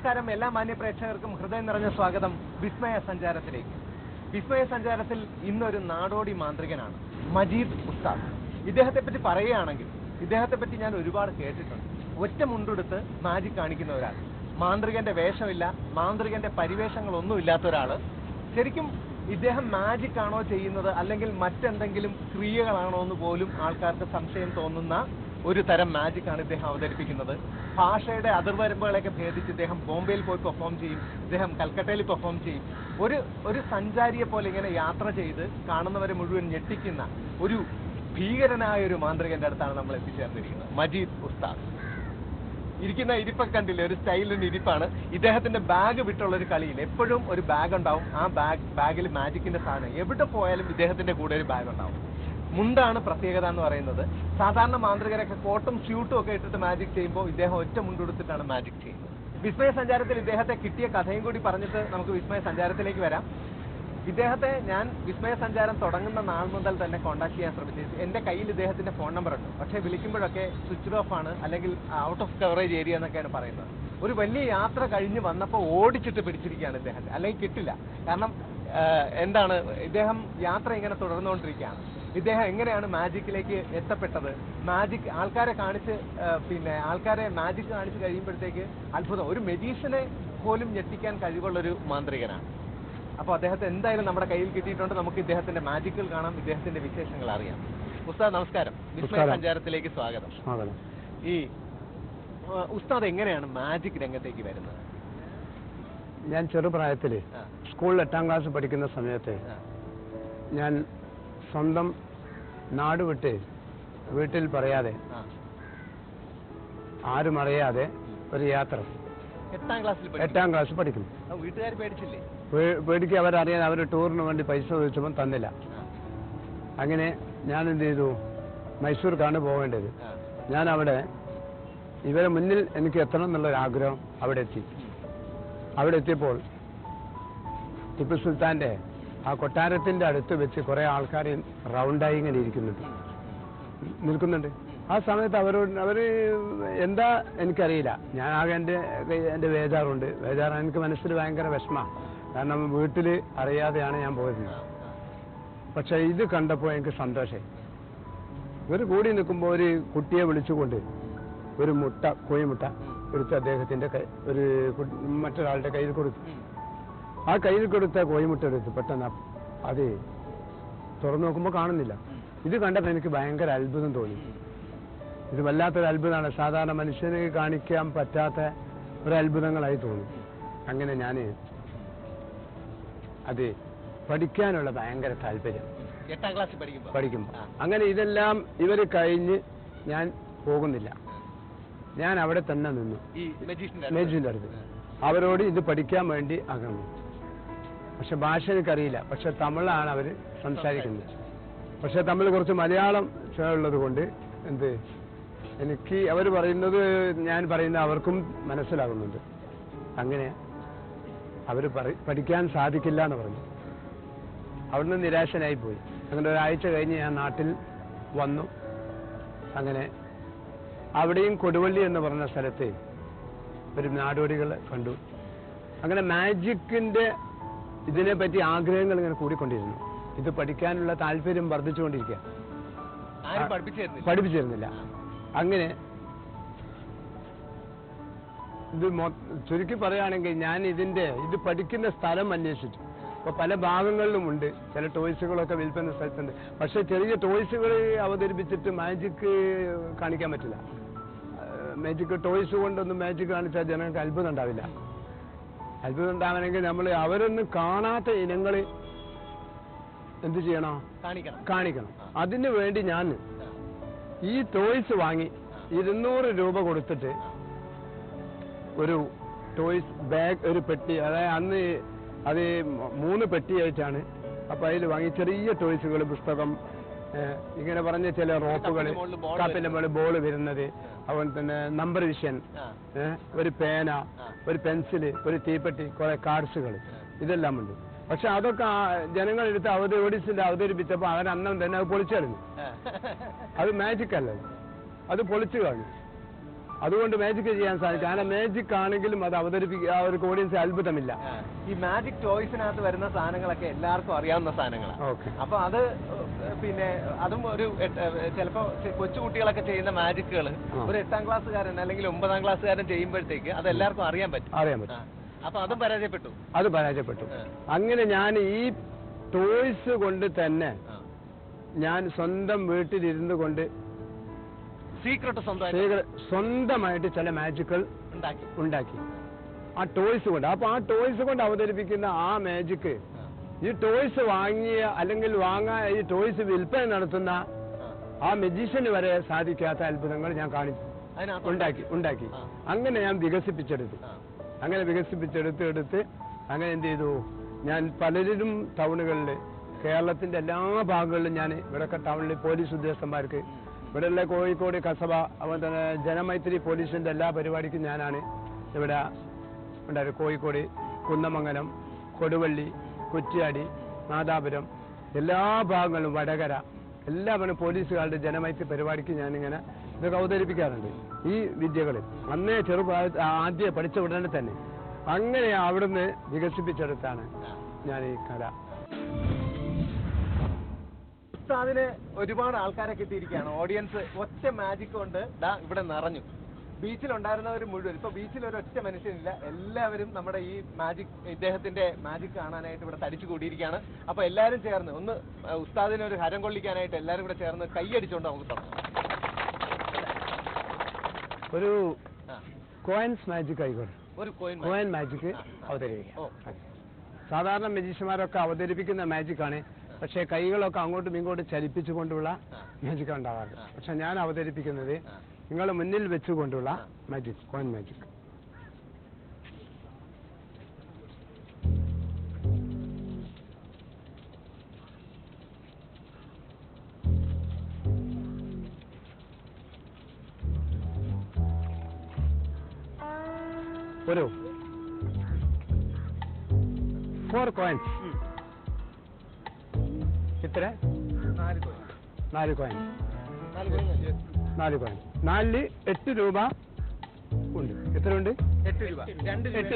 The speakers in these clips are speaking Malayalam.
നമസ്കാരം എല്ലാ മാന്യ പ്രേക്ഷകർക്കും ഹൃദയം നിറഞ്ഞ സ്വാഗതം വിസ്മയ സഞ്ചാരത്തിലേക്ക്. വിസ്മയ സഞ്ചാരത്തിൽ ഇന്നൊരു നാടോടി മാന്ത്രികനാണ് മജീദ് ഉസ്താദ്. ഇദ്ദേഹത്തെ പറ്റി പറയുകയാണെങ്കിൽ ഇദ്ദേഹത്തെ പറ്റി ഞാൻ ഒരുപാട് കേട്ടിട്ടുണ്ട്. ഒറ്റ മുണ്ടെടുത്ത് മാജിക് കാണിക്കുന്ന ഒരാൾ, മാന്ത്രികന്റെ വേഷമില്ല, മാന്ത്രികന്റെ പരിവേഷങ്ങളൊന്നും ഇല്ലാത്ത ഒരാള്. ശരിക്കും ഇദ്ദേഹം മാജിക് ആണോ ചെയ്യുന്നത് അല്ലെങ്കിൽ മറ്റെന്തെങ്കിലും ക്രിയകളാണോ എന്ന് പോലും ആൾക്കാർക്ക് സംശയം തോന്നുന്ന ഒരു തരം മാജിക് ആണ് ഇദ്ദേഹം അവതരിപ്പിക്കുന്നത്. ഭാഷയുടെ അതിർവരമ്പുകളൊക്കെ ഭേദിച്ച് ഇദ്ദേഹം ബോംബെയിൽ പോയി പെർഫോം ചെയ്യും, ഇദ്ദേഹം കൽക്കട്ടയിൽ പെർഫോം ചെയ്യും. ഒരു സഞ്ചാരിയെ പോലെ ഇങ്ങനെ യാത്ര ചെയ്ത് കാണുന്നവരെ മുഴുവൻ ഞെട്ടിക്കുന്ന ഒരു ഭീകരനായ ഒരു മാന്ത്രികന്റെ അടുത്താണ് നമ്മൾ എത്തിച്ചേർന്നിരിക്കുന്നത്. മജീദ് ഉസ്താദ് ഇരിക്കുന്ന ഇരിപ്പൊക്കെ കണ്ടില്ലേ, ഒരു സ്റ്റൈലിന്റെ ഇരിപ്പാണ്. ഇദ്ദേഹത്തിന്റെ ബാഗ് വിട്ടുള്ള ഒരു കളിയിൽ എപ്പോഴും ഒരു ബാഗ് ഉണ്ടാവും. ആ ബാഗിൽ മാജിക്കിന്റെ സാധനം, എവിടെ പോയാലും ഇദ്ദേഹത്തിന്റെ കൂടെ ഒരു ബാഗ് ഉണ്ടാവും. മുണ്ടാണ് പ്രത്യേകത എന്ന് പറയുന്നത്. സാധാരണ മാന്ത്രികരൊക്കെ കോട്ടും സ്യൂട്ടും ഒക്കെ ഇട്ടിട്ട് മാജിക് ചെയ്യുമ്പോൾ ഇദ്ദേഹം ഒറ്റ മുണ്ടെടുത്തിട്ടാണ് മാജിക് ചെയ്യുന്നത്. വിസ്മയ സഞ്ചാരത്തിൽ ഇദ്ദേഹത്തെ കിട്ടിയ കഥയും കൂടി പറഞ്ഞിട്ട് നമുക്ക് വിസ്മയ സഞ്ചാരത്തിലേക്ക് വരാം. ഇദ്ദേഹത്തെ ഞാൻ വിസ്മയ സഞ്ചാരം തുടങ്ങുന്ന നാൾ മുതൽ തന്നെ കോൺടാക്ട് ചെയ്യാൻ ശ്രമിച്ചു. എൻ്റെ കയ്യിൽ ഇദ്ദേഹത്തിന്റെ ഫോൺ നമ്പർ ഉണ്ട്, പക്ഷേ വിളിക്കുമ്പോഴൊക്കെ സ്വിച്ച് ഓഫ് ആണ്, അല്ലെങ്കിൽ ഔട്ട് ഓഫ് കവറേജ് ഏരിയ എന്നൊക്കെയാണ് പറയുന്നത്. ഒരു വലിയ യാത്ര കഴിഞ്ഞ് വന്നപ്പോൾ ഓടിച്ചിട്ട് പിടിച്ചിരിക്കുകയാണ് ഇദ്ദേഹത്തെ, അല്ലെങ്കിൽ കിട്ടില്ല. കാരണം എന്താണ്, ഇദ്ദേഹം യാത്ര ഇങ്ങനെ തുടർന്നുകൊണ്ടിരിക്കുകയാണ്. ഇദ്ദേഹം എങ്ങനെയാണ് മാജിക്കിലേക്ക് എത്തപ്പെട്ടത്, മാജിക് ആൾക്കാരെ മാജിക് കാണിച്ച് കഴിയുമ്പോഴത്തേക്ക് അത്ഭുതം, ഒരു മെജീഷ്യനെ പോലും ഞെട്ടിക്കാൻ കഴിവുള്ളൊരു മാന്ത്രികനാണ്. അപ്പോൾ അദ്ദേഹത്തെ എന്തായാലും നമ്മുടെ കയ്യിൽ കിട്ടിയിട്ടുണ്ട്. നമുക്ക് ഇദ്ദേഹത്തിന്റെ മാജിക്കുകൾ കാണാം, ഇദ്ദേഹത്തിന്റെ വിശേഷങ്ങൾ അറിയാം. ഉസ്താദ് നമസ്കാരം, വിസ്മയ സഞ്ചാരത്തിലേക്ക് സ്വാഗതം. ഈ ഉസ്താദ് എങ്ങനെയാണ് മാജിക് രംഗത്തേക്ക് വരുന്നത്? ഞാൻ ചെറുപ്രായത്തിൽ സ്കൂളിൽ 8ാം ക്ലാസ് പഠിക്കുന്ന സമയത്ത് ഞാൻ സ്വന്തം നാട് വിട്ട് വീട്ടിൽ പറയാതെ ആരും അറിയാതെ ഒരു യാത്ര 8ാം ക്ലാസ് പഠിക്കുന്നു. വീട്ടുകാർ പേടിച്ചില്ലേ? പേടിക്ക് അവരറിയാതെ അവർ ടൂറിന് വേണ്ടി പൈസ ചോദിച്ചപ്പോൾ തന്നില്ല. അങ്ങനെ ഞാൻ എന്ത് ചെയ്തു, മൈസൂർക്കാണ് പോകേണ്ടത്. ഞാൻ അവിടെ ഇവരെ മുന്നിൽ എനിക്ക് എത്തണം എന്നുള്ളൊരാഗ്രഹം അവിടെ എത്തി. അവിടെ എത്തിയപ്പോൾ ടിപ്പു സുൽത്താന്റെ ആ കൊട്ടാരത്തിന്റെ അടുത്ത് വെച്ച് കുറെ ആൾക്കാർ റൗണ്ടായി ഇങ്ങനെ നിൽക്കുന്നുണ്ട്. ആ സമയത്ത് അവര് എന്താ എനിക്കറിയില്ല. ഞാൻ ആകെ എൻ്റെ ബേജാറുണ്ട്. എനിക്ക് മനസ്സിൽ ഭയങ്കര വിഷമമാണ്. കാരണം വീട്ടിൽ അറിയാതെയാണ് ഞാൻ പോയിരുന്നത്. പക്ഷെ ഇത് കണ്ടപ്പോൾ എനിക്ക് സന്തോഷമായി. ഇവർ കൂടി നിൽക്കുമ്പോൾ ഒരു കുട്ടിയെ വിളിച്ചുകൊണ്ട് ഒരു കോഴിമുട്ട എടുത്ത് അദ്ദേഹത്തിന്റെ മറ്റൊരാളുടെ കയ്യിൽ കൊടുത്തു. ആ കയ്യിൽ കൊടുത്ത കോഴിമുട്ട എടുത്ത് പെട്ടെന്ന് അത് തുറന്നു നോക്കുമ്പോൾ കാണുന്നില്ല. ഇത് കണ്ടപ്പോൾ എനിക്ക് ഭയങ്കര അത്ഭുതം തോന്നി. ഇത് വല്ലാത്തൊരു അത്ഭുതമാണ്, സാധാരണ മനുഷ്യന് കാണിക്കാൻ പറ്റാത്ത ഒരു അത്ഭുതങ്ങളായി തോന്നി. അങ്ങനെ ഞാൻ അത് പഠിക്കാനുള്ള ഭയങ്കര താല്പര്യം 8ാം ക്ലാസ് പഠിക്കുമ്പോൾ. അങ്ങനെ ഇതെല്ലാം ഇവർ കഴിഞ്ഞ് ഞാൻ പോകുന്നില്ല, ഞാൻ അവിടെ തന്നെ നിന്നു മേജിന്റെ അടുത്ത്. അവരോട് ഇത് പഠിക്കാൻ വേണ്ടി അകന്നു. പക്ഷെ ഭാഷ എനിക്കറിയില്ല, പക്ഷെ തമിഴാണ് അവർ സംസാരിക്കുന്നത്. പക്ഷെ തമിഴ് കുറച്ച് മലയാളം ഉള്ളത് കൊണ്ട് എനിക്ക് അവർ പറയുന്നത് ഞാൻ പറയുന്നത് അവർക്കും മനസ്സിലാകുന്നുണ്ട്. അങ്ങനെ അവർ പഠിക്കാൻ സാധിക്കില്ല എന്ന് പറഞ്ഞു. അവിടുന്ന് നിരാശനായി പോയി. അങ്ങനെ ഒരാഴ്ച കഴിഞ്ഞ് ഞാൻ നാട്ടിൽ വന്നു. അങ്ങനെ അവിടെയും കൊടുവള്ളി എന്ന് പറഞ്ഞ സ്ഥലത്ത് ഒരു നാടോടികൾ കണ്ടു. അങ്ങനെ മാജിക്കിന്റെ ഇതിനെപ്പറ്റി ആഗ്രഹങ്ങൾ ഇങ്ങനെ കൂടിക്കൊണ്ടിരുന്നു. ഇത് പഠിക്കാനുള്ള താല്പര്യം വർദ്ധിച്ചുകൊണ്ടിരിക്കുക. പഠിപ്പിച്ചിരുന്നില്ല. അങ്ങനെ ഇത് ചുരുക്കി പറയുകയാണെങ്കിൽ ഞാൻ ഇത് പഠിക്കുന്ന സ്ഥലം അന്വേഷിച്ചു. ഇപ്പൊ പല ഭാഗങ്ങളിലും ഉണ്ട്, ചില ടോയ്സുകളൊക്കെ വിൽപ്പന സ്ഥലത്തുണ്ട്. പക്ഷെ ചെറിയ ടോയ്സുകൾ അവതരിപ്പിച്ചിട്ട് മാജിക് കാണിക്കാൻ പറ്റില്ല. മാജിക് ടോയ്സ് കൊണ്ടൊന്നും മാജിക് കാണിച്ചാൽ ജനങ്ങൾക്ക് അത്ഭുതം ഉണ്ടാവില്ല. അത്ഭുതം ഉണ്ടാവണമെങ്കിൽ നമ്മൾ അവരൊന്നും കാണാത്ത ഇനങ്ങൾ എന്ത് ചെയ്യണം, കാണിക്കണം. അതിനു വേണ്ടി ഞാൻ ഈ ടോയ്സ് വാങ്ങി 200 രൂപ കൊടുത്തിട്ട് ഒരു ടോയ്സ് ബാഗ്, ഒരു പെട്ടി, അതായത് അന്ന് അത് 3 പെട്ടിയായിട്ടാണ്. അപ്പൊ അതിൽ വാങ്ങി ചെറിയ ടോയ്സുകൾ, പുസ്തകം, ഇങ്ങനെ പറഞ്ഞ ചില റോപ്പുകൾ, കപ്പിന്റെ മുകളിൽ ബോൾ വരുന്നത്, അതുപോലെ തന്നെ നമ്പർ വിഷൻ, ഒരു പേന, ഒരു പെൻസില്, ഒരു തീപ്പെട്ടി, കുറെ കാർഡ്സുകൾ, ഇതെല്ലാം ഉണ്ട്. പക്ഷെ അതൊക്കെ ജനങ്ങളെടുത്ത് ഓഡിയൻസിന്റെ അവതരിപ്പിച്ചപ്പോൾ അവൻ അന്നം തന്നെ അത് പൊളിച്ചു കളഞ്ഞു. അത് മാജിക് അല്ല, അത് പൊളിച്ചു കളഞ്ഞു. അതുകൊണ്ട് മാജിക് ചെയ്യാൻ സാധിക്കും. കാരണം മാജിക് ആണെങ്കിലും അത് അവതരിപ്പിക്കുക അവർക്ക് ഓഡിയൻസ് അത്ഭുതമില്ല. ഈ മാജിക് ടോയ്സിനകത്ത് വരുന്ന സാധനങ്ങളൊക്കെ എല്ലാവർക്കും അറിയാവുന്ന സാധനങ്ങളാണ്. അപ്പൊ അത് പിന്നെ അതും ഒരു ചിലപ്പോ കൊച്ചുകുട്ടികളൊക്കെ ചെയ്യുന്ന മാജിക്കുകൾ ഒരു 8ാം ക്ലാസ്സുകാരൻ അല്ലെങ്കിൽ 9ാം ക്ലാസ്സുകാരൻ ചെയ്യുമ്പോഴത്തേക്ക് അത് എല്ലാവർക്കും അറിയാൻ പറ്റും. അപ്പൊ അതും പരാജയപ്പെട്ടു. അത് പരാജയപ്പെട്ടു. അങ്ങനെ ഞാൻ ഈ ടോയ്സ് കൊണ്ട് തന്നെ ഞാൻ സ്വന്തം വീട്ടിലിരുന്നു കൊണ്ട് സ്വന്തമായിട്ട് ചില മാജിക്കുകൾ ഉണ്ടാക്കി ആ ടോയ്സ് കൊണ്ട്. അപ്പൊ ആ ടോയ്സ് കൊണ്ട് അവതരിപ്പിക്കുന്ന ആ മാജിക് ഈ ടോയ്സ് വാങ്ങിയ അല്ലെങ്കിൽ ഈ ടോയ്സ് വിൽപ്പന നടത്തുന്ന ആ മജീഷ്യന് വരെ സാധിക്കാത്ത അത്ഭുതങ്ങൾ ഞാൻ ഉണ്ടാക്കി. അങ്ങനെ ഞാൻ വികസിപ്പിച്ചെടുത്ത് അങ്ങനെ എന്ത് ചെയ്തു, ഞാൻ പലരും ടൗണുകളിൽ കേരളത്തിന്റെ എല്ലാ ഭാഗങ്ങളിലും ഞാൻ ഇവിടെയൊക്കെ ടൗണിൽ പോലീസ് ഉദ്യോഗസ്ഥന്മാർക്ക് ഇവിടെയുള്ള കോഴിക്കോട് കസബ അതുപോലെ തന്നെ ജനമൈത്രി പോലീസിന്റെ എല്ലാ പരിപാടിക്കും ഞാനാണ് ഇവിടെ ഉണ്ടായത്. കോഴിക്കോട്, കുന്നമംഗലം, കൊടുവള്ളി, കുറ്റ്യാടി, നാദാപുരം എല്ലാ ഭാഗങ്ങളിലും വടകര എല്ലാവരും പോലീസുകാരുടെ ജനമൈത്രി പരിപാടിക്ക് ഞാനിങ്ങനെ ഇതൊക്കെ അവതരിപ്പിക്കാറുണ്ട്. ഈ വിദ്യകൾ അന്നേ ആദ്യം പഠിച്ച ഉടനെ തന്നെ അങ്ങനെ അവിടുന്ന് വികസിപ്പിച്ചെടുത്താണ് ഞാൻ ഈ കല. ഉസ്താദിന് ഒരുപാട് ആൾക്കാരെ കിട്ടിയിരിക്കുകയാണ്. ഓഡിയൻസ് ഒറ്റ മാജിക് കൊണ്ട് ഇവിടെ നിറഞ്ഞു. ബീച്ചിലുണ്ടായിരുന്നവർ മുഴുവൻ, ഇപ്പൊ ബീച്ചിൽ ഒരൊറ്റ മനുഷ്യനില്ല, എല്ലാവരും നമ്മുടെ ഈ ഇദ്ദേഹത്തിന്റെ മാജിക് കാണാനായിട്ട് ഇവിടെ തടിച്ചു കൂടിയിരിക്കുകയാണ്. അപ്പൊ എല്ലാവരും ചേർന്ന് ഒന്ന് ഉസ്താദിനെ ഒരു ഹരം കൊള്ളിക്കാനായിട്ട് എല്ലാവരും കൂടെ ചേർന്ന് കൈയടിച്ചോണ്ട് നമുക്ക് തുടങ്ങാം. ഒരു കോയിൻസ് മാജിക് ആയിക്കോട്ടെ, ഒരു കോയിൻ മാജിക് അവതരിപ്പിക്കാം. സാധാരണ മജീഷ്യന്മാരൊക്കെ അവതരിപ്പിക്കുന്ന മാജിക് ആണ്, പക്ഷേ കൈകളൊക്കെ അങ്ങോട്ടും ഇങ്ങോട്ടും ചലിപ്പിച്ചുകൊണ്ടുള്ള മാജിക് ഉണ്ടാവാറ്. പക്ഷെ ഞാൻ അവതരിപ്പിക്കുന്നത് നിങ്ങളെ മുന്നിൽ വെച്ചുകൊണ്ടുള്ള മാജിക്, കോയിൻ മാജിക്. ഒരു 4 കോയിൻസ്. എത്ര? 4 കോയിൻ. 4 കോയിൻ. 4 8 രൂപ ഉണ്ട്. എത്ര ഉണ്ട്? 8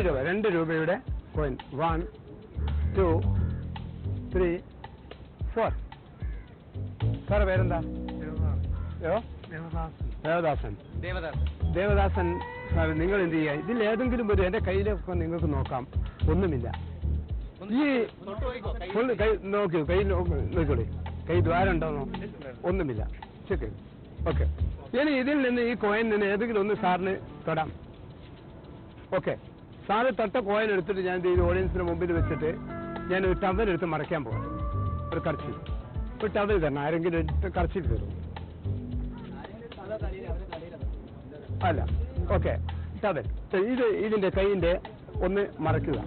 രൂപ. 2 രൂപയുടെ കോയിൻ. 1 2 3 4. സാറ് പേരെന്താ? ദേവദാസൻ. സാർ നിങ്ങൾ എന്ത് ചെയ്യുക, ഇതിൽ ഏതെങ്കിലും ഒരു എന്റെ കയ്യിലൊക്കെ നിങ്ങൾക്ക് നോക്കാം, ഒന്നുമില്ല. ഈ കൈ നോക്കൂ, നോക്കിക്കോളൂ, കൈ ദ്വാരം ഉണ്ടോന്നോ? ഒന്നുമില്ല. ശരി, ഓക്കെ. ഇനി ഇതിൽ നിന്ന് ഈ കോയിൻ നിന്ന് ഏതെങ്കിലും ഒന്ന് സാറിന് തൊടാം. ഓക്കെ, സാറ് തൊട്ട കോയിൻ എടുത്തിട്ട് ഞാൻ ഈ ഓഡിയൻസിന് മുമ്പിൽ വെച്ചിട്ട് ഞാൻ ഒരു ടവൽ എടുത്ത് മറയ്ക്കാൻ പോകാം. ഒരു കർച്ചീഫ്, ഒരു ടവൽ തരണം. ആരെങ്കിലും എടുത്ത് കർച്ചീഫ് തരും? അല്ല, ഓക്കെ. ടവൽ ഇതിന്റെ കൈയിന്റെ ഒന്ന് മറയ്ക്കുക.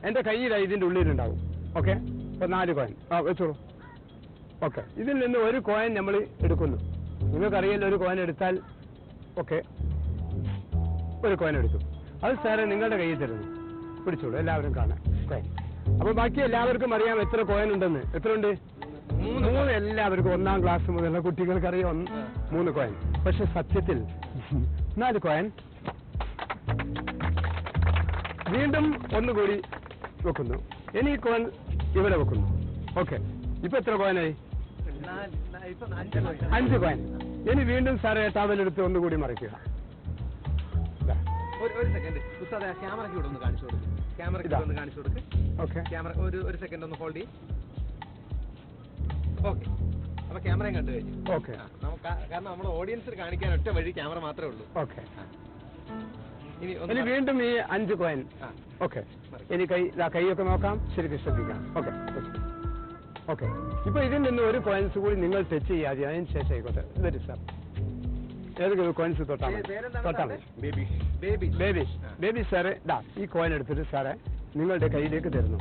എന്റെ കയ്യിൽ ഇതിന്റെ ഉള്ളിലുണ്ടാവും. ഓക്കെ, അപ്പൊ 4 കോയിൻ വെച്ചോളൂ. ഓക്കെ, ഇതിൽ നിന്ന് ഒരു കോയിൻ നമ്മൾ എടുക്കുന്നു. നിങ്ങൾക്കറിയില്ല, ഒരു കോയിൻ എടുത്താൽ ഓക്കെ, ഒരു കോയിൻ എടുത്തു. അത് സാറേ നിങ്ങളുടെ കയ്യിൽ തരുന്നു, പിടിച്ചോളൂ, എല്ലാവരും കാണാം കോയിൻ. അപ്പൊ ബാക്കി എല്ലാവർക്കും അറിയാം എത്ര കോയിൻ ഉണ്ടെന്ന്. എത്ര ഉണ്ട്? 3. എല്ലാവർക്കും 1ാം ക്ലാസ് മുതലുള്ള കുട്ടികൾക്കറിയാം 3 കോയിൻ. പക്ഷെ സത്യത്തിൽ 4 കോയിൻ. വീണ്ടും ഒന്നുകൂടി വെക്കുന്നു. ഇനി ഈ കോയിൻ ഇവിടെ വെക്കുന്നു. ഓക്കെ, ഇപ്പൊ എത്ര കോയിനായി? 5 കോയിൻ. ഇനി വീണ്ടും സാറേ ടവലെടുത്ത് ഒന്നുകൂടി മറിക്കുക. ഒരു സെക്കൻഡ് ഉസ്താദേ, ക്യാമറയ്ക്ക് ഇവിടെ ഒന്ന് കാണിച്ചു കൊടുക്കും. ക്യാമറയ്ക്ക് കാണിച്ചു കൊടുക്ക്. ഓക്കെ, ക്യാമറ ഒരു സെക്കൻഡ് ഒന്ന് ഹോൾഡ് ചെയ്യും. ഓക്കെ, അപ്പൊ ക്യാമറയും കണ്ടു കഴിഞ്ഞു. ഓക്കെ, കാരണം നമ്മുടെ ഓഡിയൻസിന് കാണിക്കാൻ ഒറ്റ വഴി ക്യാമറ മാത്രമേ ഉള്ളൂ. ഓക്കെ, ഇനി വീണ്ടും ഈ 5 കോയിൻ. ഓക്കെ, ഇനി കൈയൊക്കെ നോക്കാം, ശരിക്കും ശ്രദ്ധിക്കാം. ഓക്കെ ഓക്കെ, ഇപ്പൊ ഇതിൽ നിന്ന് ഒരു കോയിൻസ് കൂടി നിങ്ങൾ ടച്ച് ചെയ്യാതെ അതിന് ശേഷം ആയിക്കോട്ടെ. വരും സാർ, ഏതൊക്കെ കോയിൻസ് തൊട്ടാൽ ബേബി സാറേ, ഈ കോയിൻ എടുത്തിട്ട് സാറേ നിങ്ങളുടെ കയ്യിലേക്ക് തരുന്നു.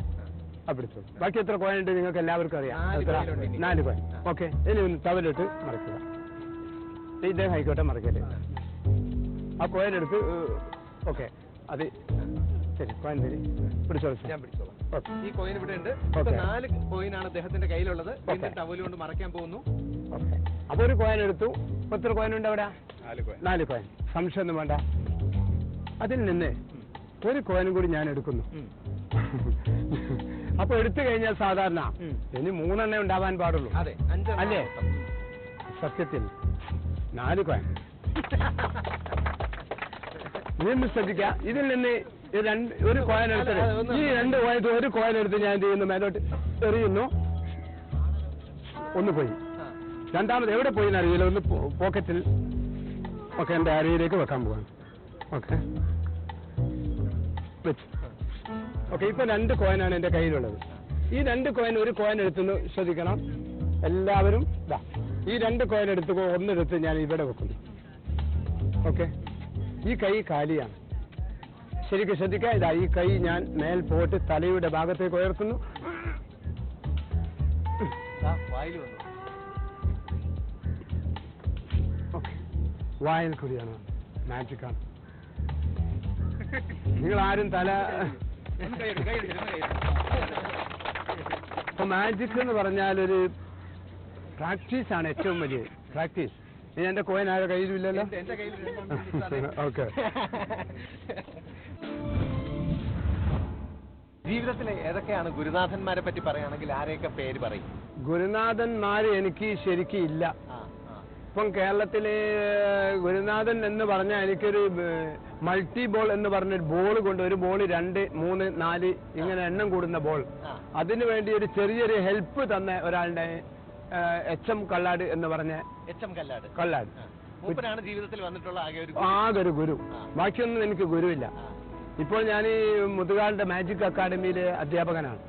അപ്പിടിച്ചു. ബാക്കി എത്ര കോയിൻ ഉണ്ട് നിങ്ങൾക്ക് എല്ലാവർക്കും അറിയാം. 4 കോയിൻ. ഓക്കെ, ഇനി ഒന്ന് ടവലിട്ട് മറക്കുക. ഇദ്ദേഹം ആയിക്കോട്ടെ, മറക്കല്ലേ. ആ കോയിൻ എടുത്ത് ഓക്കെ, അത് ശരി, കോയിൻ തരി, പിടിച്ചോളൂ. ഞാൻ പിടിച്ചോളാം. ഈ കോയിൻ ഇവിടെ ഉണ്ട്. 4 കോയിനാണ് അദ്ദേഹത്തിന്റെ കയ്യിലുള്ളത്. ടവൽ കൊണ്ട് മറയ്ക്കാൻ പോകുന്നു. ഓക്കെ, അപ്പൊ ഒരു കോയിൻ എടുത്തു. എത്ര കോയിൻ ഉണ്ട് അവിടെ? 4 കോയിൻ, സംശയമൊന്നും വേണ്ട. അതിൽ നിന്ന് ഒരു കോയിനും കൂടി ഞാൻ എടുക്കുന്നു. അപ്പൊ എടുത്തു കഴിഞ്ഞാൽ സാധാരണ ഇനി 3 എണ്ണേ ഉണ്ടാവാൻ പാടുള്ളൂ അല്ലേ? സത്യത്തിൽ 4 കോയിൻ. നീ ശ്രദ്ധിക്ക, ഇതിൽ നിന്ന് ഒരു കോയിൻ എടുത്തത്, ഈ 2 കോയിൻ, ഒരു കോയിൻ എടുത്ത് ഞാൻ എന്ത് ചെയ്യുന്നു, മേലോട്ട് എറിയുന്നു. ഒന്ന് പോയി. രണ്ടാമത് എവിടെ പോയി എന്നറിയില്ല, ഒന്ന് പോക്കറ്റിൽ. ഓക്കെ, എന്റെ അരയിലേക്ക് വെക്കാൻ പോവാണ്. ഓക്കെ, വെച്ച്. ഓക്കെ, ഇപ്പൊ 2 കോയിനാണ് എന്റെ കയ്യിലുള്ളത്. ഈ 2 കോയിൻ, ഒരു കോയിൻ എടുത്തുനിന്ന് ശ്രദ്ധിക്കണം എല്ലാവരും. ഈ 2 കോയിൻ എടുത്ത് ഒന്നെടുത്ത് ഞാൻ ഇവിടെ വെക്കുന്നു. ഓക്കെ, ഈ കൈ കാലിയാണ്. ശരിക്കും ശ്രദ്ധിക്കുക. ഇതാ, ഈ കൈ ഞാൻ മേൽ പോയിട്ട് തലയുടെ ഭാഗത്തേക്ക് ഉയർത്തുന്നു. ഓക്കെ, വായിൽ കൂടിയാണ്. മാജിക്കാണ്. നിങ്ങൾ ആരും തല ഇപ്പൊ മാജിക് എന്ന് പറഞ്ഞാൽ ഒരു പ്രാക്ടീസ് ആണ്, ഏറ്റവും വലിയ പ്രാക്ടീസ്. ഇനി എന്റെ കോയിൻ ആരുടെ കയ്യിലും ഇല്ലല്ലോ. ഓക്കെ. ജീവിതത്തിലെ ഏതൊക്കെയാണ് ഗുരുനാഥന്മാരെ പറ്റി പറയുകയാണെങ്കിൽ ആരെയൊക്കെ പേര് പറയും? ഗുരുനാഥന്മാര് എനിക്ക് ശരിക്കും ഇല്ല. ഇപ്പം കേരളത്തിലെ ഗുരുനാഥൻ എന്ന് പറഞ്ഞാൽ എനിക്കൊരു മൾട്ടി ബോൾ എന്ന് പറഞ്ഞൊരു ബോൾ കൊണ്ട്, ഒരു ബോൾ 2, 3, 4 ഇങ്ങനെ എണ്ണം കൂടുന്ന ബോൾ, അതിനു വേണ്ടി ഒരു ചെറിയൊരു ഹെൽപ്പ് തന്ന ഒരാളുടെ HM കള്ളാട് എന്ന് പറഞ്ഞ കള്ളാട് ജീവിതത്തിൽ വന്നിട്ടുള്ള ആകെ ഒരു ഗുരു. ബാക്കിയൊന്നും എനിക്ക് ഗുരുവില്ല. ഇപ്പോൾ ഞാൻ ഈ മുതുകാലിന്റെ മാജിക് അക്കാഡമിയിലെ അധ്യാപകനാണ്.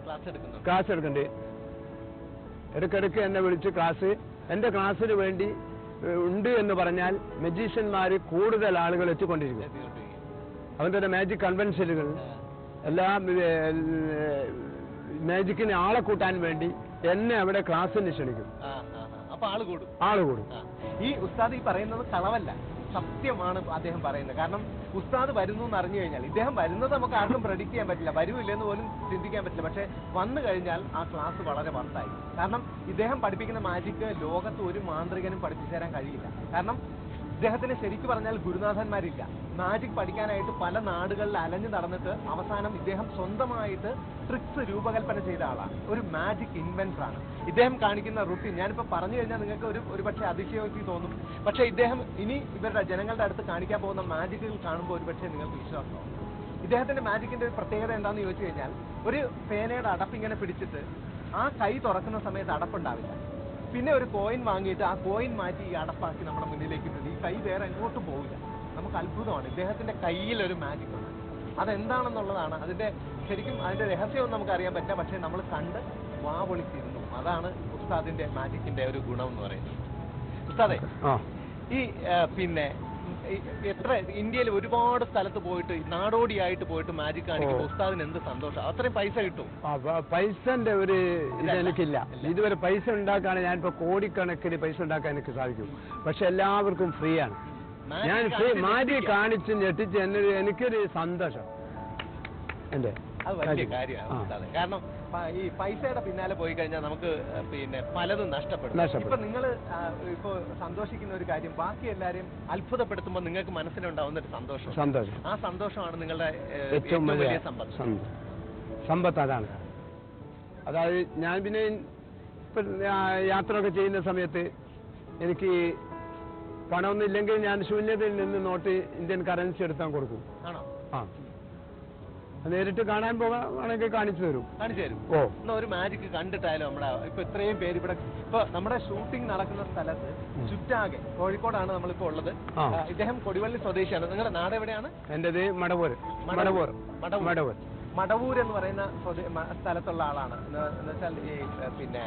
ക്ലാസ് എടുക്കുന്നുണ്ട്. ഇടയ്ക്കിടയ്ക്ക് എന്നെ വിളിച്ച് എന്റെ ക്ലാസ്സിന് വേണ്ടി ഉണ്ട് എന്ന് പറഞ്ഞാൽ മജീഷ്യന്മാര് കൂടുതൽ ആളുകൾ എത്തിക്കൊണ്ടിരിക്കും. അവന്റെ മാജിക് കൺവെൻഷനുകൾ, എല്ലാ മാജിക്കിന് ആളെ കൂട്ടാൻ വേണ്ടി എന്നെ അവിടെ ക്ലാസ്സിന് ക്ഷണിക്കും. ആള് കൂടും. ഈ ഉസ്താദ് ഈ പറയുന്നത് കളവല്ല, സത്യമാണ് അദ്ദേഹം പറയുന്നത്. കാരണം ഉസ്താദ് വരുന്നു എന്ന് അറിഞ്ഞു കഴിഞ്ഞാൽ, ഇദ്ദേഹം വരുന്നത് നമുക്ക് ആർക്കും പ്രഡിക്റ്റ് ചെയ്യാൻ പറ്റില്ല, വരൂല്ലെന്ന് പോലും ചിന്തിക്കാൻ പറ്റില്ല. പക്ഷെ വന്നു കഴിഞ്ഞാൽ ആ ക്ലാസ് വളരെ വർത്തായി. കാരണം ഇദ്ദേഹം പഠിപ്പിക്കുന്ന മാജിക്ക് ലോകത്ത് ഒരു മാന്ത്രികനും പഠിപ്പിച്ചു തരാൻ കഴിയില്ല. കാരണം ഇദ്ദേഹത്തിന് ശരിക്കും പറഞ്ഞാൽ ഗുരുനാഥന്മാരില്ല. മാജിക് പഠിക്കാനായിട്ട് പല നാടുകളിൽ അലഞ്ഞു നടന്നിട്ട് അവസാനം ഇദ്ദേഹം സ്വന്തമായിട്ട് ട്രിക്സ് രൂപകൽപ്പന ചെയ്ത ആളാണ്. ഒരു മാജിക് ഇൻവെന്റർ ആണ്. ഇദ്ദേഹം കാണിക്കുന്ന റുട്ടീൻ ഞാനിപ്പോൾ പറഞ്ഞു കഴിഞ്ഞാൽ നിങ്ങൾക്ക് ഒരു പക്ഷേ അതിശയോക്തി തോന്നും. പക്ഷേ ഇദ്ദേഹം ഇനി ഇവരുടെ ജനങ്ങളുടെ അടുത്ത് കാണിക്കാൻ പോകുന്ന മാജിക്കുകൾ കാണുമ്പോൾ ഒരു പക്ഷേ നിങ്ങൾക്ക് വിശ്വാസമാവും. ഇദ്ദേഹത്തിന്റെ മാജിക്കിന്റെ ഒരു പ്രത്യേകത എന്താണെന്ന് ചോദിച്ചു കഴിഞ്ഞാൽ, ഒരു പേനയുടെ അടപ്പ് ഇങ്ങനെ പിടിച്ചിട്ട് ആ കൈ തുറക്കുന്ന സമയത്ത് അടപ്പുണ്ടാവില്ല. പിന്നെ ഒരു കോയിൻ വാങ്ങിയിട്ട് ആ കോയിൻ മാറ്റി ഈ അടപ്പാക്കി നമ്മുടെ മുന്നിലേക്ക് ഇട്ടത്, ഈ കൈ വേറെ എങ്ങോട്ടും പോവില്ല. നമുക്ക് അത്ഭുതമാണ്. ഇദ്ദേഹത്തിന്റെ കയ്യിൽ ഒരു മാജിക് ഉണ്ട്. അതെന്താണെന്നുള്ളതാണ് ശരിക്കും അതിന്റെ രഹസ്യമൊന്നും നമുക്ക് അറിയാൻ പറ്റില്ല. പക്ഷെ നമ്മൾ കണ്ട് വാ പൊളിച്ചിരുന്നു. അതാണ് ഉസ്താദിന്റെ മാജിക്കിന്റെ ഒരു ഗുണം എന്ന് പറയുന്നത്. ഉസ്താദെ, ഈ പിന്നെ എത്ര ഇന്ത്യയിൽ ഒരുപാട് സ്ഥലത്ത് പോയിട്ട് നാടോടിയായിട്ട് പോയിട്ട് മാജിക് കാണിക്കുമ്പോൾ ഉസ്താദിന് എന്ത് സന്തോഷം. അത്രയും പൈസ കിട്ടും? പൈസന്റെ ഒരു ഇത് എനിക്കില്ല. ഇതുവരെ പൈസ ഉണ്ടാക്കാൻ ഞാനിപ്പോ കോടിക്കണക്കിന് പൈസ ഉണ്ടാക്കാൻ എനിക്ക് സാധിക്കും. പക്ഷെ എല്ലാവർക്കും ഫ്രീ ആണ്. ഞാൻ മാജിക് കാണിച്ച് ഞെട്ടിച്ച് എനിക്കൊരു സന്തോഷം. അത് വലിയ കാര്യമാണ്. കാരണം ഈ പൈസയുടെ പിന്നാലെ പോയി കഴിഞ്ഞാൽ നമുക്ക് പിന്നെ പലതും നഷ്ടപ്പെടും. ഇപ്പൊ നിങ്ങൾ ഇപ്പൊ സന്തോഷിക്കുന്ന ഒരു കാര്യം ബാക്കി എല്ലാരെയും അത്ഭുതപ്പെടുത്തുമ്പോൾ നിങ്ങൾക്ക് മനസ്സിലുണ്ടാവുന്ന ഒരു സന്തോഷം. ആ സന്തോഷമാണ് നിങ്ങളുടെ ഏറ്റവും വലിയ സമ്പത്ത്. അതാണ്. അതായത് ഞാൻ പിന്നെ ഇപ്പൊ യാത്രയൊക്കെ ചെയ്യുന്ന സമയത്ത് എനിക്ക് പണമൊന്നും ഇല്ലെങ്കിൽ ഞാൻ ശൂന്യതയിൽ നിന്ന് നോട്ട് ഇന്ത്യൻ കറൻസി എടുത്താൽ കൊടുക്കും. ആണോ? ആ, നേരിട്ട് കാണാൻ പോകാണെങ്കിൽ കാണിച്ചു തരും. ഓ, എന്നാ ഒരു മാജിക് കണ്ടിട്ടായാലും നമ്മുടെ ഇപ്പൊ ഇത്രയും പേര് ഇവിടെ ഇപ്പൊ നമ്മുടെ ഷൂട്ടിംഗ് നടക്കുന്ന സ്ഥലത്ത് ചുറ്റാകെ കോഴിക്കോടാണ് നമ്മളിപ്പോ ഉള്ളത്. ഇദ്ദേഹം കൊടിവള്ളി സ്വദേശിയാണ്. നിങ്ങളുടെ നാട് എവിടെയാണ്? എന്റേത് മടവൂർ എന്ന് പറയുന്ന സ്ഥലത്തുള്ള ആളാണ്. എന്നുവെച്ചാൽ ഈ പിന്നെ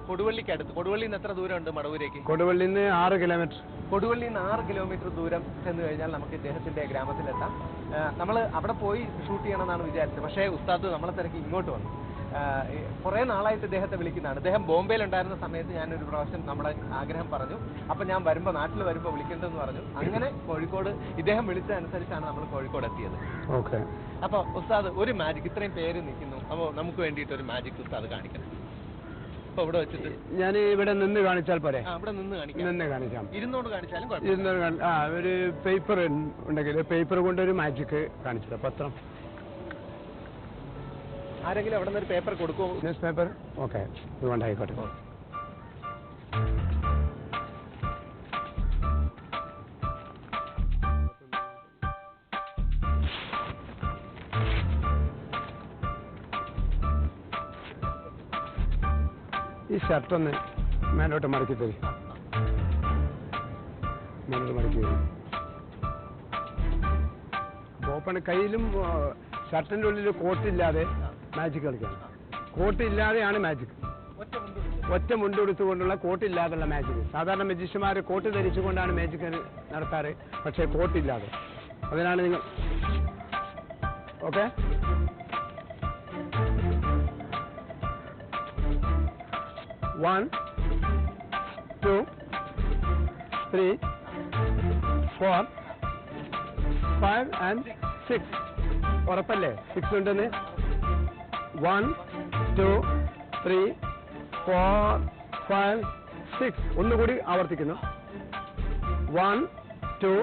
കൊടുവള്ളിക്കടുത്ത്. കൊടുവള്ളിയിൽ നിന്ന് എത്ര ദൂരമുണ്ട് മടവൂരേക്ക്? കൊടുവള്ളിയിൽ നിന്ന് 6 കിലോമീറ്റർ. കൊടുവള്ളിയിൽ നിന്ന് 6 കിലോമീറ്റർ ദൂരം ചെന്ന് കഴിഞ്ഞാൽ നമുക്ക് ഇദ്ദേഹത്തിന്റെ ഗ്രാമത്തിലെത്താം. നമ്മൾ അവിടെ പോയി ഷൂട്ട് ചെയ്യണമെന്നാണ് വിചാരിച്ചത്. പക്ഷേ ഉസ്താദ് നമ്മളെ തിരക്കി ഇങ്ങോട്ട് വന്നു. കുറെ നാളായിട്ട് ഇദ്ദേഹത്തെ വിളിക്കുന്നതാണ്. ഇദ്ദേഹം ബോംബെയിൽ ഉണ്ടായിരുന്ന സമയത്ത് ഞാനൊരു പ്രാവശ്യം നമ്മുടെ ആഗ്രഹം പറഞ്ഞു. അപ്പൊ ഞാൻ വരുമ്പോൾ നാട്ടിൽ വരുമ്പോൾ വിളിക്കേണ്ടതെന്ന് പറഞ്ഞു. അങ്ങനെ കോഴിക്കോട് ഇദ്ദേഹം വിളിച്ചതനുസരിച്ചാണ് നമ്മൾ കോഴിക്കോട് എത്തിയത്. ഓക്കെ. അപ്പൊ ഉസ്താദ് ഒരു മാജിക്, ഇത്രയും പേര് നിൽക്കുന്നു, അപ്പോൾ നമുക്ക് വേണ്ടിയിട്ട് ഒരു മാജിക് ഉസ്താദ് കാണിക്കണം. ഇപ്പൊ ഇവിടെ വെച്ചിട്ട് ഞാൻ ഇവിടെ നിന്ന് കാണിച്ചാൽ പോരെ? ഇവിടെ നിന്ന് കാണിക്കാം. ഇരുന്നോണ്ട് കാണിച്ചാലും ഒരു പേപ്പർ ഉണ്ടെങ്കിൽ പേപ്പർ കൊണ്ടൊരു മാജിക് കാണിച്ചില്ല. പത്രം ആരെങ്കിലും അവിടെ നിന്ന് ഒരു പേപ്പർ കൊടുക്കുമോ? ന്യൂസ് പേപ്പർ ഓക്കെ, ഇതുകൊണ്ടായിക്കോട്ടെ. ഈ ഷർട്ടൊന്ന് മേലോട്ട് മടക്കി തരും. മേലോട്ട് മടക്കി തരും. ഓപ്പൺ കയ്യിലും ഷർട്ടിൻ്റെ ഉള്ളിൽ കോട്ടില്ലാതെ മാജിക് കളിക്കാം. കോട്ടില്ലാതെയാണ് മാജിക്. ഒറ്റ മുണ്ടെടുത്തുകൊണ്ടുള്ള കോട്ടില്ലാതുള്ള മാജിക്. സാധാരണ മജീഷ്യന്മാർ കോട്ട് ധരിച്ചുകൊണ്ടാണ് മാജിക് നടത്താറ്, പക്ഷേ കോട്ടില്ലാതെ. അതിനാണ് നിങ്ങൾ ഓക്കെ. One, 2, 3, 4, 5 and 6. ഉറപ്പല്ലേ 6 ഉണ്ടെന്ന്? 1, 2, 3, 4, 5, 6. ഒന്നുകൂടി ആവർത്തിക്കുന്നു. 1, 2,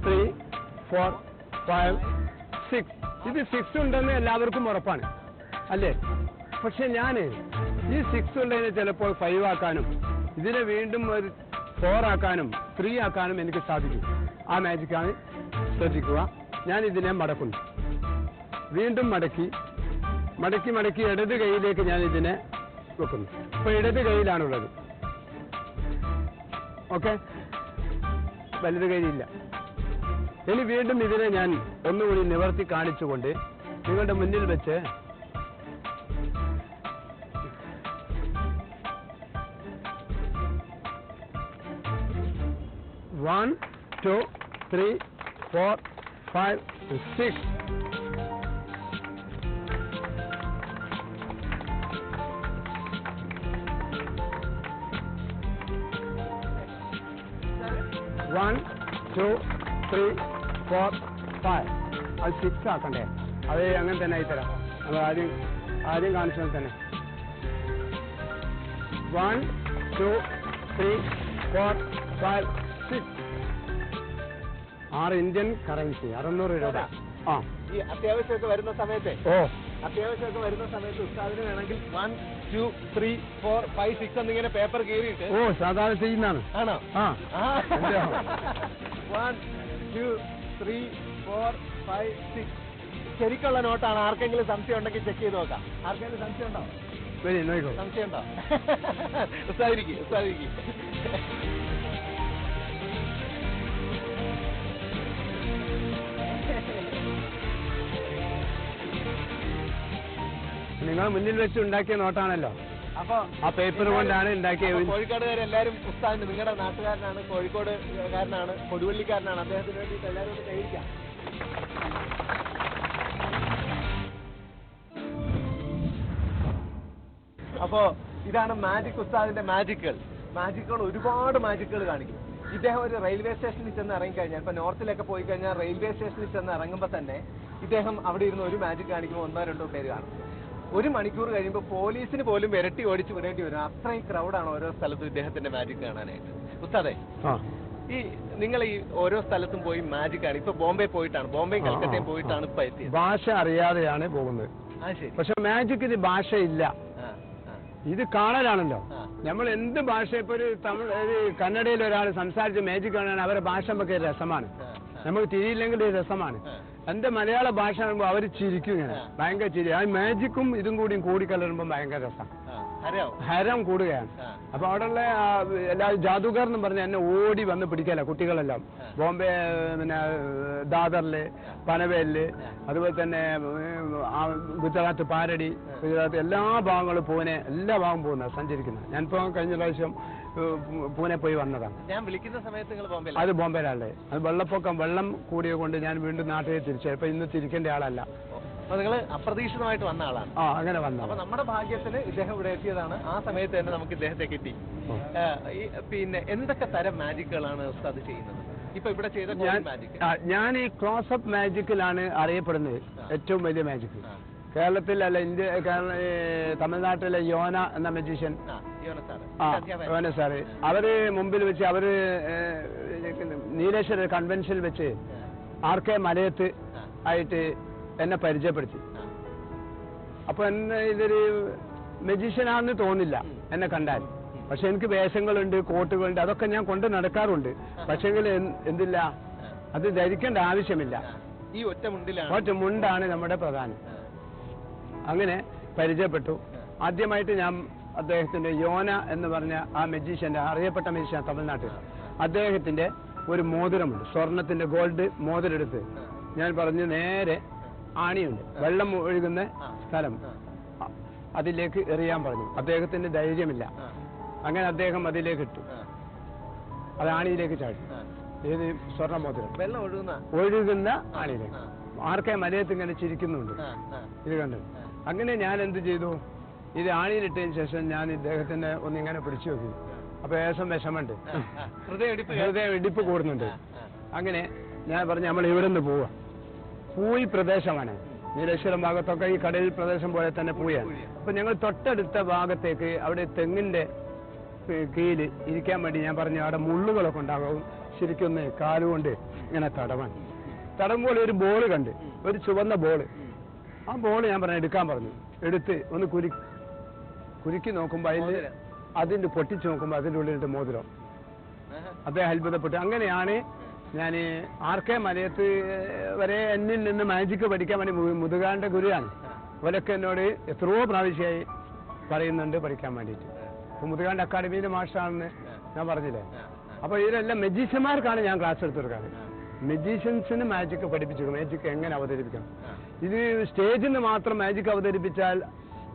3, 4, 5, 6. ഇത് 6 ഉണ്ടെന്ന് എല്ലാവർക്കും ഉറപ്പാണ് അല്ലേ? പക്ഷെ ഞാൻ ഈ 6 ഉള്ളതിനെ ചിലപ്പോൾ 5 ആക്കാനും ഇതിനെ വീണ്ടും ഒരു 4 ആക്കാനും 3 ആക്കാനും എനിക്ക് സാധിക്കും. ആ മാജിക്കാണ്. ശ്രദ്ധിക്കുക. ഞാൻ ഇതിനെ മടക്കുന്നു. വീണ്ടും മടക്കി മടക്കി മടക്കി ഇടത് കൈയിലേക്ക് ഞാൻ ഇതിനെ വെക്കുന്നു. ഇപ്പൊ ഇടത് കൈയിലാണുള്ളത്. ഓക്കെ, വലത് കൈയിലില്ല. ഇനി വീണ്ടും ഇതിനെ ഞാൻ ഒന്നുകൂടി നിവർത്തി കാണിച്ചുകൊണ്ട് നിങ്ങളുടെ മുന്നിൽ വെച്ച് 1, 2, 3, 4, 5, 6. One, 2, 3, 4, 5. അത് 6 ആക്കണ്ടേ? അത് അങ്ങനെ തന്നെ ആയിത്തരാം. നമ്മൾ ആദ്യം കാണിച്ചത് തന്നെ. 1, 2, 3, 4, 5, 6. 6 ഇന്ത്യൻ കറൻസി 600 രൂപ. ഈ അത്യാവശ്യമൊക്കെ വരുന്ന സമയത്ത് ഉസ്താദിന് വേണമെങ്കിൽ 1, 2, 3, 4, 5, 6 എന്നിങ്ങനെ പേപ്പർ കീറിയിട്ട് സാധാരണ ചെയ്യുന്നതാണ്. ആണോ? 1, 2, 3, 4, 5, 6 ശരിക്കുള്ള നോട്ടാണ്. ആർക്കെങ്കിലും സംശയം ഉണ്ടെങ്കിൽ ചെക്ക് ചെയ്ത് നോക്കാം. ആർക്കെങ്കിലും സംശയം ഉണ്ടോ? സംശയം ഉണ്ടോ? ഉസ്താദിരിക്കും. നിങ്ങൾ മുന്നിൽ വെച്ച് ഉണ്ടാക്കിയ നോട്ടാണല്ലോ. അപ്പൊ ആ പേപ്പർ കൊണ്ടാണ് ഉണ്ടാക്കിയത്. കോഴിക്കോടുകാരെല്ലാരും ഉസ്താദിന് നിങ്ങളുടെ നാട്ടുകാരനാണ്, കോഴിക്കോടുകാരനാണ്, കൊടുവള്ളിക്കാരനാണ്. അദ്ദേഹത്തിന് വേണ്ടിയിട്ട് എല്ലാവരും ഒന്ന് കൈയിരിക്കാം. അപ്പോ ഇതാണ് മാജിക് ഉസ്താദിന്റെ മാജിക്കുകൾ ഒരുപാട് മാജിക്കുകൾ കാണിക്കും. ഇദ്ദേഹം ഒരു റെയിൽവേ സ്റ്റേഷനിൽ ചെന്ന് ഇറങ്ങിക്കഴിഞ്ഞാൽ, ഇപ്പൊ നോർത്തിലൊക്കെ പോയി കഴിഞ്ഞാൽ റെയിൽവേ സ്റ്റേഷനിൽ ചെന്ന് ഇറങ്ങുമ്പോൾ തന്നെ ഇദ്ദേഹം അവിടെ ഇരുന്ന് ഒരു മാജിക് കാണിക്കുമ്പോൾ 1-2 പേര് കാണും. 1 മണിക്കൂർ കഴിയുമ്പോൾ പോലീസിന് പോലും വിരട്ടി ഓടിച്ച് വിടേണ്ടി വരും. അത്രയും ക്രൗഡാണ് ഓരോ സ്ഥലത്തും ഇദ്ദേഹത്തിന്റെ മാജിക് കാണാനായിട്ട്. ഉസ്താദേ, ഈ നിങ്ങൾ ഈ ഓരോ സ്ഥലത്തും പോയി മാജിക് ആണ്. ഇപ്പൊ ബോംബെ പോയിട്ടാണ്, ബോംബെയും കൽക്കട്ടയും പോയിട്ടാണ് ഇപ്പൊ എത്തിയത്. ഭാഷ അറിയാതെയാണ് പോകുന്നത്. പക്ഷെ മാജിക്കിന് ഭാഷയില്ല, ഇത് കാണലാണല്ലോ. നമ്മൾ എന്ത് ഭാഷ, ഇപ്പൊ ഒരു കന്നഡയിൽ ഒരാൾ സംസാരിച്ച് മാജിക് കാണാൻ അവരുടെ ഭാഷ നമുക്ക് രസമാണ്, നമുക്ക് തിരിയില്ലെങ്കിൽ രസമാണ്. എന്റെ മലയാള ഭാഷ ആകുമ്പോൾ അവർ ചിരിക്കും, ഇങ്ങനെ ഭയങ്കര ചിരി. ആ മാജിക്കും ഇതും കൂടി കലരുമ്പോൾ ഭയങ്കര രസം, ഹരം കൂടുകയാണ്. അപ്പൊ അവിടെയുള്ള എല്ലാവരും ജാദൂഗർ എന്ന് പറഞ്ഞ എന്നെ ഓടി വന്ന് പിടിക്കല കുട്ടികളെല്ലാം. ബോംബെ, പിന്നെ ദാദറില്, പനവേലില്, അതുപോലെ തന്നെ ഗുജറാത്ത് പാരഡി, ഗുജറാത്ത് എല്ലാ ഭാഗങ്ങളും, പൂനെ, എല്ലാ ഭാഗവും പോകുന്നത് സഞ്ചരിക്കുന്നത്. ഞാനിപ്പോ കഴിഞ്ഞ പ്രാവശ്യം പൂനെ പോയി വന്നതാണ്. ഞാൻ വിളിക്കുന്ന സമയത്ത് അത് ബോംബെയിലാണല്ലേ. അത് വെള്ളം കൂടിയ കൊണ്ട് ഞാൻ വീണ്ടും നാട്ടിൽ തിരിച്ചു. ഇപ്പൊ ഇന്ന് തിരിക്കേണ്ട ആളല്ല. നിങ്ങൾ അപ്രതീക്ഷിതമായിട്ട് വന്ന ആളാണ്. അങ്ങനെ വന്നു. അപ്പൊ നമ്മുടെ ഭാഗ്യത്തിന് ഇദ്ദേഹം ഇവിടെ എത്തിയതാണ്. ആ സമയത്ത് തന്നെ നമുക്ക് ഇദ്ദേഹത്തെ കിട്ടി. പിന്നെ എന്തൊക്കെ തരം മാജിക്കുകളാണ് ഉസ്താദ് ചെയ്യുന്നത്? ഇപ്പൊ ഇവിടെ ചെയ്ത മാജിക്, ഞാൻ ഈ ക്ലോസപ്പ് മാജിക്കിലാണ് അറിയപ്പെടുന്നത്. ഏറ്റവും വലിയ മാജിക് കേരളത്തിൽ അല്ല, തമിഴ്നാട്ടിലെ യോന എന്ന മജീഷ്യൻ യോന സാറ് അവര് മുമ്പിൽ വെച്ച് അവര് നീലേശ്വര കൺവെൻഷനിൽ വെച്ച് RK മലയത്ത് ആയിട്ട് എന്നെ പരിചയപ്പെടുത്തി. അപ്പൊ എന്നെ ഇതൊരു മെജീഷ്യനാണെന്ന് തോന്നില്ല എന്നെ കണ്ടാൽ. പക്ഷെ എനിക്ക് വേഷങ്ങളുണ്ട്, കോട്ടുകളുണ്ട്, അതൊക്കെ ഞാൻ കൊണ്ട് നടക്കാറുണ്ട്. പക്ഷെങ്കിൽ എന്തില്ല, അത് ധരിക്കേണ്ട ആവശ്യമില്ല. ഈ ഒറ്റ മുണ്ടാണ് നമ്മുടെ പ്രധാനം. അങ്ങനെ പരിചയപ്പെട്ടു. ആദ്യമായിട്ട് ഞാൻ അദ്ദേഹത്തിന്റെ യോന എന്ന് പറഞ്ഞ ആ മെജീഷ്യന്റെ, അറിയപ്പെട്ട മെജീഷ്യൻ തമിഴ്നാട്ടിൽ, അദ്ദേഹത്തിന്റെ ഒരു മോതിരമുണ്ട്, സ്വർണത്തിന്റെ ഗോൾഡ് മോതിരം എടുത്ത് ഞാൻ പറഞ്ഞു നേരെ ആണിയുണ്ട്, വെള്ളം ഒഴുകുന്ന സ്ഥലം, അതിലേക്ക് എറിയാൻ പറഞ്ഞു. അദ്ദേഹത്തിന് ധൈര്യമില്ല. അങ്ങനെ അദ്ദേഹം അതിലേക്ക് ഇട്ടു. അത് ആണിയിലേക്ക് ചാടി. ഏത് സ്വർണ്ണ മോതിരം വെള്ളം ഒഴുകുന്ന ആണിയിലേക്ക്. RK മലയത്ത് ഇങ്ങനെ ചിരിക്കുന്നുണ്ട് ഇത് കണ്ടു. അങ്ങനെ ഞാൻ എന്ത് ചെയ്തു, ഇത് ആണിയിലിട്ടതിന് ശേഷം ഞാൻ ഇദ്ദേഹത്തിന്റെ ഒന്നിങ്ങനെ പിടിച്ചു നോക്കി. അപ്പൊ ഏകദേശം വിഷമുണ്ട്, ഹൃദയം ഇടിപ്പ് കൂടുന്നുണ്ട്. അങ്ങനെ ഞാൻ പറഞ്ഞു നമ്മൾ ഇവിടെ നിന്ന് പോവാ. പൂയി പ്രദേശമാണ് നീലേശ്വരം ഭാഗത്തൊക്കെ, ഈ കടൽ പ്രദേശം പോലെ തന്നെ പൂയാണ്. അപ്പൊ ഞങ്ങൾ തൊട്ടടുത്ത ഭാഗത്തേക്ക് അവിടെ തെങ്ങിന്റെ കീഴിൽ ഇരിക്കാൻ വേണ്ടി ഞാൻ പറഞ്ഞു, അവിടെ മുള്ളുകളൊക്കെ ഉണ്ടാകും, ശരിക്കൊന്ന് കാലുകൊണ്ട് ഇങ്ങനെ തടവുമ്പോൾ ഒരു ബോൾ കണ്ട്, ഒരു ചുവന്ന ബോള്. ആ ബോൾ ഞാൻ പറഞ്ഞു എടുക്കാൻ പറഞ്ഞു. എടുത്ത് ഒന്ന് കുരുക്കി നോക്കുമ്പോ അതിന്റെ പൊട്ടിച്ചു നോക്കുമ്പോ അതിന്റെ ഉള്ളിലിട്ട് മോതിരം. അദ്ദേഹം അത്ഭുതപ്പെട്ടു. അങ്ങനെയാണ് ഞാൻ RK മലയത്ത് വരെ എന്നിൽ നിന്ന് മാജിക്ക് പഠിക്കാൻ വേണ്ടി, മുതുകാന്റെ ഗുരുവാണ്, അവരൊക്കെ എന്നോട് എത്രയോ പ്രാവശ്യമായി പറയുന്നുണ്ട് പഠിക്കാൻ വേണ്ടിയിട്ട്. അപ്പൊ മുതുകാണ്ട് അക്കാഡമിയിലെ മാഷാണെന്ന് ഞാൻ പറഞ്ഞില്ലേ. അപ്പൊ ഇതിലെല്ലാം മെജീഷ്യന്മാർക്കാണ് ഞാൻ ക്ലാസ് എടുത്തു കൊടുക്കാറ്. മെജീഷ്യൻസിന് മാജിക്ക് പഠിപ്പിച്ചു, മാജിക്ക് എങ്ങനെ അവതരിപ്പിക്കണം. ഇത് സ്റ്റേജിൽ നിന്ന് മാത്രം മാജിക്ക് അവതരിപ്പിച്ചാൽ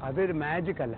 അതൊരു മാജിക് അല്ല.